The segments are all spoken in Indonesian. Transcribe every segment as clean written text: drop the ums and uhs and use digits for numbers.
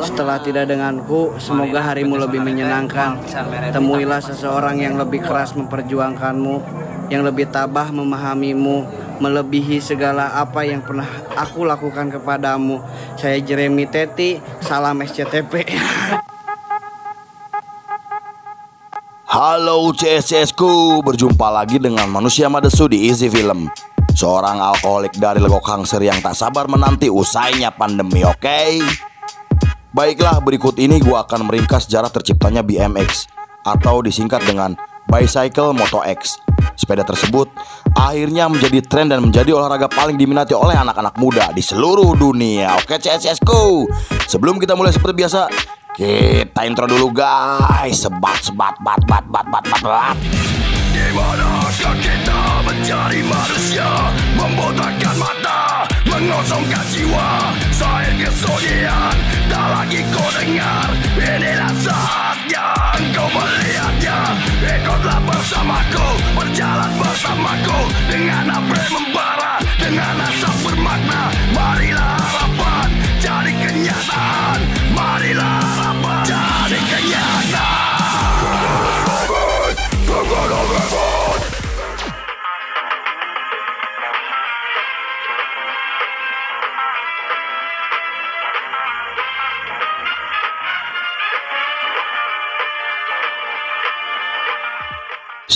Setelah tidak denganku, semoga harimu lebih menyenangkan. Temuilah seseorang yang lebih keras memperjuangkanmu, yang lebih tabah memahamimu, melebihi segala apa yang pernah aku lakukan kepadamu. Saya Jeremy Teti, salam SCTP. Halo CSCSku, berjumpa lagi dengan manusia Madesu di Easy Film. Seorang alkoholik dari Legok Hangser yang tak sabar menanti usainya pandemi, oke? Baiklah, berikut ini gua akan meringkas sejarah terciptanya BMX atau disingkat dengan Bicycle Moto X. Sepeda tersebut akhirnya menjadi tren dan menjadi olahraga paling diminati oleh anak-anak muda di seluruh dunia. Oke CSCSku, sebelum kita mulai seperti biasa, kita intro dulu guys. Sebat. Dimanakah kita mencari manusia, membotakkan mata, mengosongkan jiwa. Saya kesunyian, tak lagi kau dengar. Inilah saatnya engkau melihatnya. Ikutlah bersamaku, berjalan bersamaku, dengan apa yang membara, dengan asap bermakna. Marilah harapan jadi kenyataan. Marilah harapan jadi kenyataan.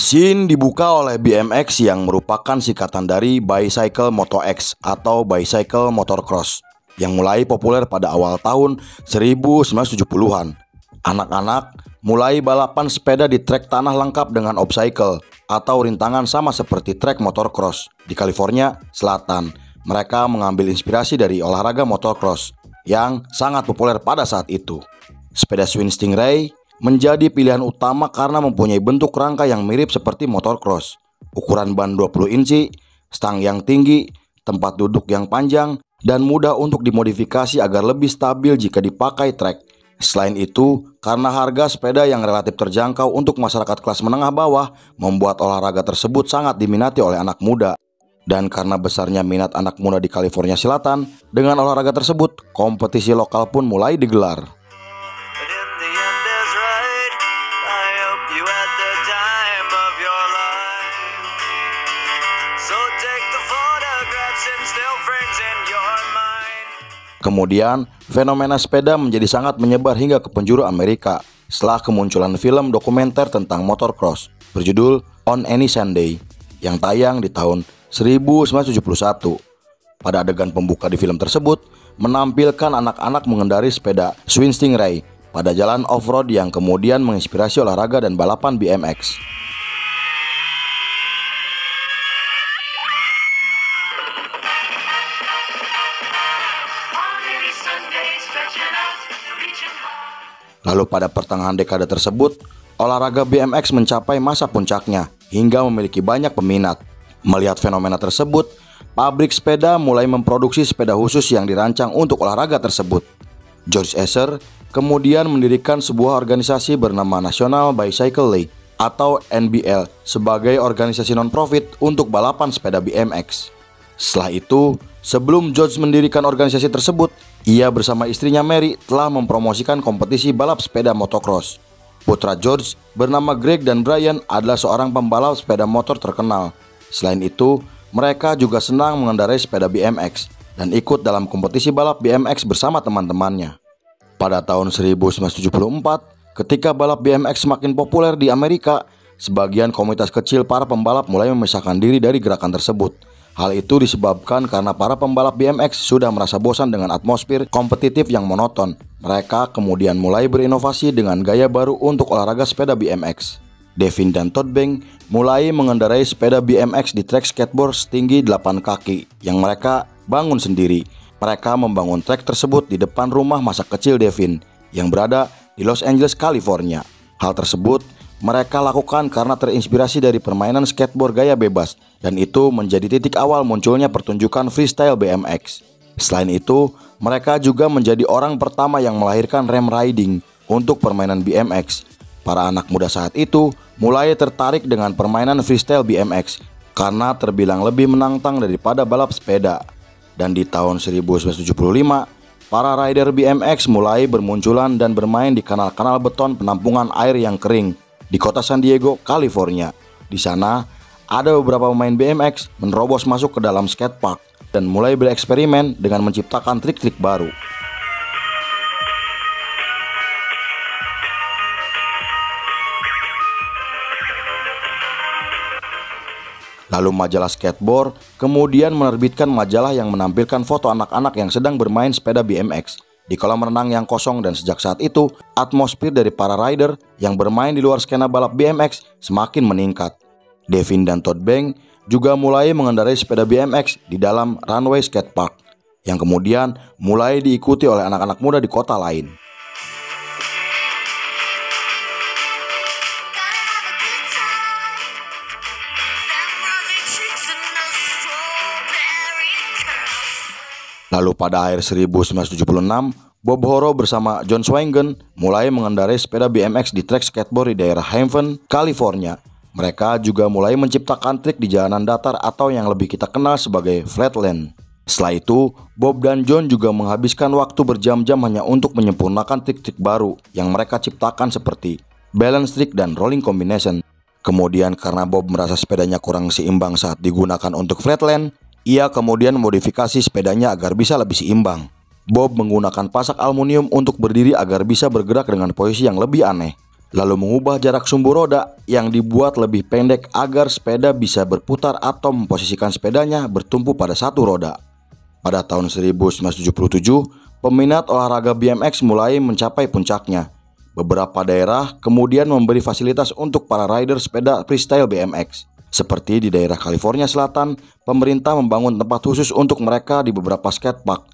Scene dibuka oleh BMX yang merupakan singkatan dari Bicycle Moto X atau Bicycle Motocross yang mulai populer pada awal tahun 1970-an. Anak-anak mulai balapan sepeda di trek tanah lengkap dengan obstacle atau rintangan sama seperti trek motocross di California Selatan. Mereka mengambil inspirasi dari olahraga motocross yang sangat populer pada saat itu. Sepeda Swing Stingray menjadi pilihan utama karena mempunyai bentuk rangka yang mirip seperti motocross, ukuran ban 20 inci, stang yang tinggi, tempat duduk yang panjang, dan mudah untuk dimodifikasi agar lebih stabil jika dipakai trek. Selain itu, karena harga sepeda yang relatif terjangkau untuk masyarakat kelas menengah bawah, membuat olahraga tersebut sangat diminati oleh anak muda. Dan karena besarnya minat anak muda di California Selatan, dengan olahraga tersebut, kompetisi lokal pun mulai digelar. Kemudian, fenomena sepeda menjadi sangat menyebar hingga ke penjuru Amerika setelah kemunculan film dokumenter tentang motocross berjudul On Any Sunday yang tayang di tahun 1971. Pada adegan pembuka di film tersebut, menampilkan anak-anak mengendarai sepeda Swing Stingray pada jalan off-road yang kemudian menginspirasi olahraga dan balapan BMX. Lalu pada pertengahan dekade tersebut, olahraga BMX mencapai masa puncaknya hingga memiliki banyak peminat. Melihat fenomena tersebut, pabrik sepeda mulai memproduksi sepeda khusus yang dirancang untuk olahraga tersebut. George Esser kemudian mendirikan sebuah organisasi bernama National Bicycle League atau NBL sebagai organisasi non-profit untuk balapan sepeda BMX. Setelah itu, sebelum George mendirikan organisasi tersebut, ia bersama istrinya Mary telah mempromosikan kompetisi balap sepeda motocross. Putra George bernama Greg dan Brian adalah seorang pembalap sepeda motor terkenal. Selain itu, mereka juga senang mengendarai sepeda BMX dan ikut dalam kompetisi balap BMX bersama teman-temannya. Pada tahun 1974, ketika balap BMX semakin populer di Amerika, sebagian komunitas kecil para pembalap mulai memisahkan diri dari gerakan tersebut. Hal itu disebabkan karena para pembalap BMX sudah merasa bosan dengan atmosfer kompetitif yang monoton. Mereka kemudian mulai berinovasi dengan gaya baru untuk olahraga sepeda BMX. Devin dan Todd Banks mulai mengendarai sepeda BMX di trek skateboard setinggi 8 kaki yang mereka bangun sendiri. Mereka membangun trek tersebut di depan rumah masa kecil Devin yang berada di Los Angeles, California. Hal tersebut mereka lakukan karena terinspirasi dari permainan skateboard gaya bebas, dan itu menjadi titik awal munculnya pertunjukan freestyle BMX. Selain itu, mereka juga menjadi orang pertama yang melahirkan rem riding untuk permainan BMX. Para anak muda saat itu mulai tertarik dengan permainan freestyle BMX karena terbilang lebih menantang daripada balap sepeda. Dan di tahun 1975, para rider BMX mulai bermunculan dan bermain di kanal-kanal beton penampungan air yang kering di kota San Diego, California. Di sana, ada beberapa pemain BMX menerobos masuk ke dalam skatepark dan mulai bereksperimen dengan menciptakan trik-trik baru. Lalu majalah skateboard kemudian menerbitkan majalah yang menampilkan foto anak-anak yang sedang bermain sepeda BMX di kolam renang yang kosong, dan sejak saat itu atmosfer dari para rider yang bermain di luar skena balap BMX semakin meningkat. Devin dan Todd Banks juga mulai mengendarai sepeda BMX di dalam runway skatepark yang kemudian mulai diikuti oleh anak-anak muda di kota lain. Lalu pada akhir 1976, Bob Horo bersama John Swangen mulai mengendarai sepeda BMX di trek skateboard di daerah Haven, California. Mereka juga mulai menciptakan trik di jalanan datar atau yang lebih kita kenal sebagai flatland. Setelah itu, Bob dan John juga menghabiskan waktu berjam-jam hanya untuk menyempurnakan trik-trik baru yang mereka ciptakan seperti balance trick dan rolling combination. Kemudian karena Bob merasa sepedanya kurang seimbang saat digunakan untuk flatland, ia kemudian modifikasi sepedanya agar bisa lebih seimbang. Bob menggunakan pasak aluminium untuk berdiri agar bisa bergerak dengan posisi yang lebih aneh. Lalu mengubah jarak sumbu roda yang dibuat lebih pendek agar sepeda bisa berputar atau memposisikan sepedanya bertumpu pada satu roda. Pada tahun 1977, peminat olahraga BMX mulai mencapai puncaknya. Beberapa daerah kemudian memberi fasilitas untuk para rider sepeda freestyle BMX. Seperti di daerah California Selatan, pemerintah membangun tempat khusus untuk mereka di beberapa skatepark.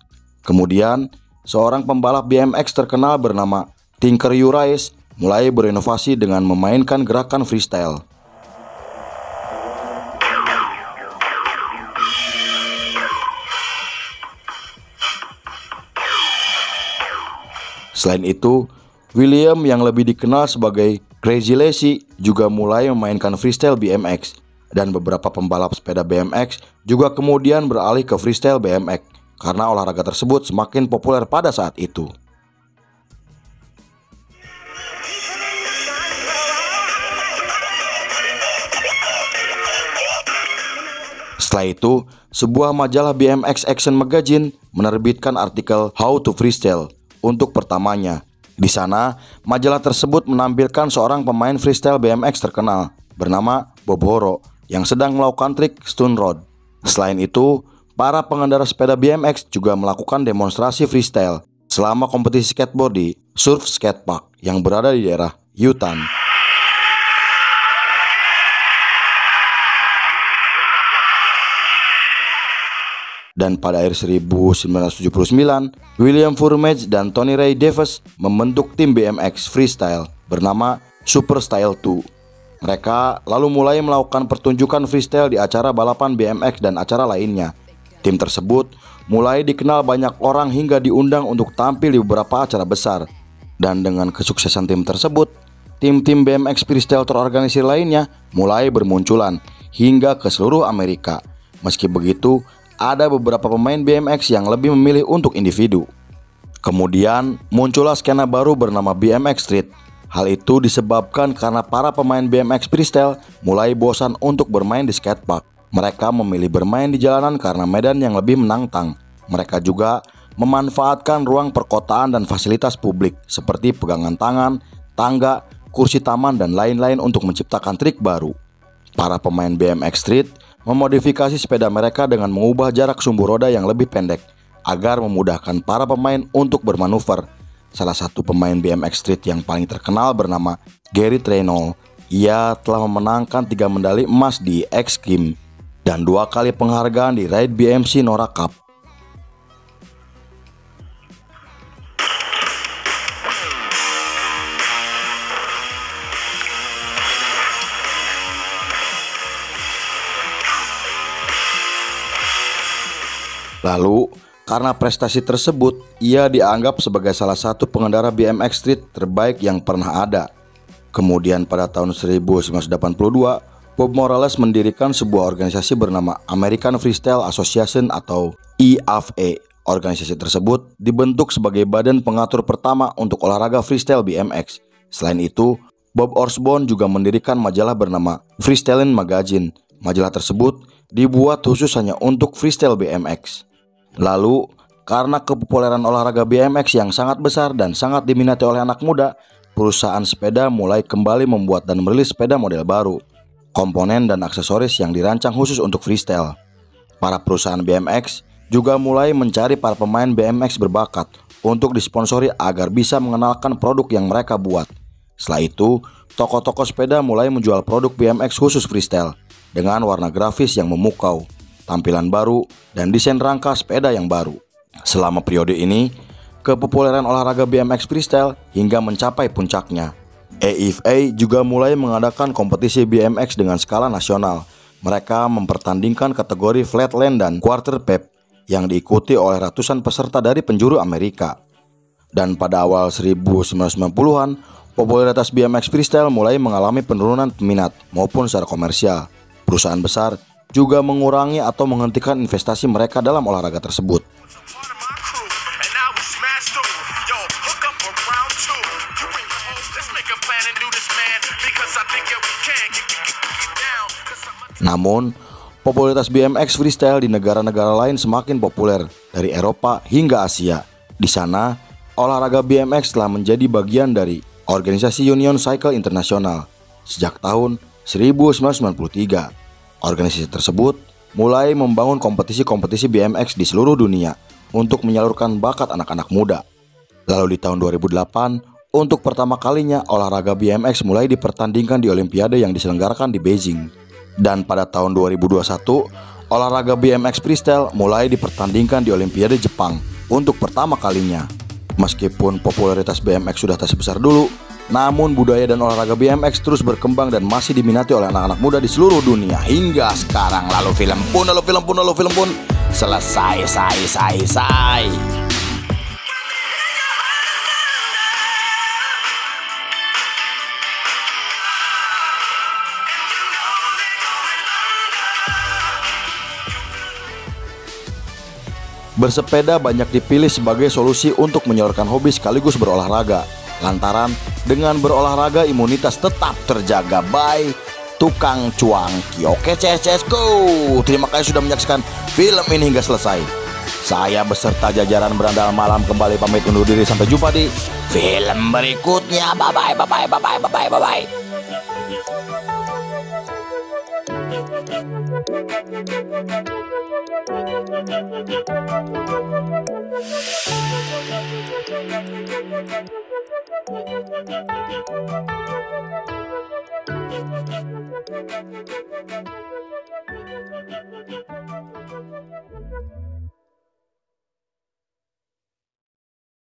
Kemudian, seorang pembalap BMX terkenal bernama Tinker Urias mulai berinovasi dengan memainkan gerakan freestyle. Selain itu, William yang lebih dikenal sebagai Crazy Lazy juga mulai memainkan freestyle BMX. Dan beberapa pembalap sepeda BMX juga kemudian beralih ke freestyle BMX karena olahraga tersebut semakin populer pada saat itu. Setelah itu, sebuah majalah BMX Action Magazine menerbitkan artikel How to Freestyle untuk pertamanya. Di sana, majalah tersebut menampilkan seorang pemain freestyle BMX terkenal bernama Bob Horo yang sedang melakukan trik stunt rod. Selain itu, para pengendara sepeda BMX juga melakukan demonstrasi freestyle selama kompetisi skateboard di Surf Skatepark yang berada di daerah Utah. Dan pada akhir 1979, William Furmage dan Tony Ray Davis membentuk tim BMX freestyle bernama Super Style 2. Mereka lalu mulai melakukan pertunjukan freestyle di acara balapan BMX dan acara lainnya. Tim tersebut mulai dikenal banyak orang hingga diundang untuk tampil di beberapa acara besar. Dan dengan kesuksesan tim tersebut, tim-tim BMX freestyle terorganisir lainnya mulai bermunculan hingga ke seluruh Amerika. Meski begitu, ada beberapa pemain BMX yang lebih memilih untuk individu. Kemudian muncullah skena baru bernama BMX Street. Hal itu disebabkan karena para pemain BMX freestyle mulai bosan untuk bermain di skatepark. Mereka memilih bermain di jalanan karena medan yang lebih menantang. Mereka juga memanfaatkan ruang perkotaan dan fasilitas publik seperti pegangan tangan, tangga, kursi taman, dan lain-lain untuk menciptakan trik baru. Para pemain BMX Street memodifikasi sepeda mereka dengan mengubah jarak sumbu roda yang lebih pendek agar memudahkan para pemain untuk bermanuver. Salah satu pemain BMX Street yang paling terkenal bernama Gary Trainor. Ia telah memenangkan 3 medali emas di X Games dan 2 kali penghargaan di Ride BMC Nora Cup. Lalu, karena prestasi tersebut, ia dianggap sebagai salah satu pengendara BMX Street terbaik yang pernah ada. Kemudian pada tahun 1982, Bob Morales mendirikan sebuah organisasi bernama American Freestyle Association atau IFA Organisasi tersebut dibentuk sebagai badan pengatur pertama untuk olahraga freestyle BMX. Selain itu, Bob Osborne juga mendirikan majalah bernama Freestyling Magazine. Majalah tersebut dibuat khusus hanya untuk freestyle BMX. Lalu, karena kepopuleran olahraga BMX yang sangat besar dan sangat diminati oleh anak muda, perusahaan sepeda mulai kembali membuat dan merilis sepeda model baru, komponen dan aksesoris yang dirancang khusus untuk freestyle. Para perusahaan BMX juga mulai mencari para pemain BMX berbakat untuk disponsori agar bisa mengenalkan produk yang mereka buat. Setelah itu, toko-toko sepeda mulai menjual produk BMX khusus freestyle dengan warna grafis yang memukau, tampilan baru, dan desain rangka sepeda yang baru. Selama periode ini, kepopuleran olahraga BMX freestyle hingga mencapai puncaknya. AFA juga mulai mengadakan kompetisi BMX dengan skala nasional. Mereka mempertandingkan kategori flatland dan quarter pipe yang diikuti oleh ratusan peserta dari penjuru Amerika. Dan pada awal 1990-an, popularitas BMX freestyle mulai mengalami penurunan peminat maupun secara komersial. Perusahaan besar juga mengurangi atau menghentikan investasi mereka dalam olahraga tersebut. Namun, popularitas BMX freestyle di negara-negara lain semakin populer, dari Eropa hingga Asia. Di sana, olahraga BMX telah menjadi bagian dari organisasi Union Cycle International sejak tahun 1993. Organisasi tersebut mulai membangun kompetisi-kompetisi BMX di seluruh dunia untuk menyalurkan bakat anak-anak muda. Lalu di tahun 2008, untuk pertama kalinya olahraga BMX mulai dipertandingkan di Olimpiade yang diselenggarakan di Beijing. Dan pada tahun 2021, olahraga BMX freestyle mulai dipertandingkan di Olimpiade Jepang untuk pertama kalinya. Meskipun popularitas BMX sudah tak sebesar dulu, namun budaya dan olahraga BMX terus berkembang dan masih diminati oleh anak-anak muda di seluruh dunia hingga sekarang. Lalu film pun selesai. Bersepeda banyak dipilih sebagai solusi untuk menyalurkan hobi sekaligus berolahraga. Lantaran dengan berolahraga imunitas tetap terjaga. Bye, tukang cuangki. Oke, go. Terima kasih sudah menyaksikan film ini hingga selesai. Saya beserta jajaran berandal malam kembali pamit undur diri. Sampai jumpa di film berikutnya. Bye.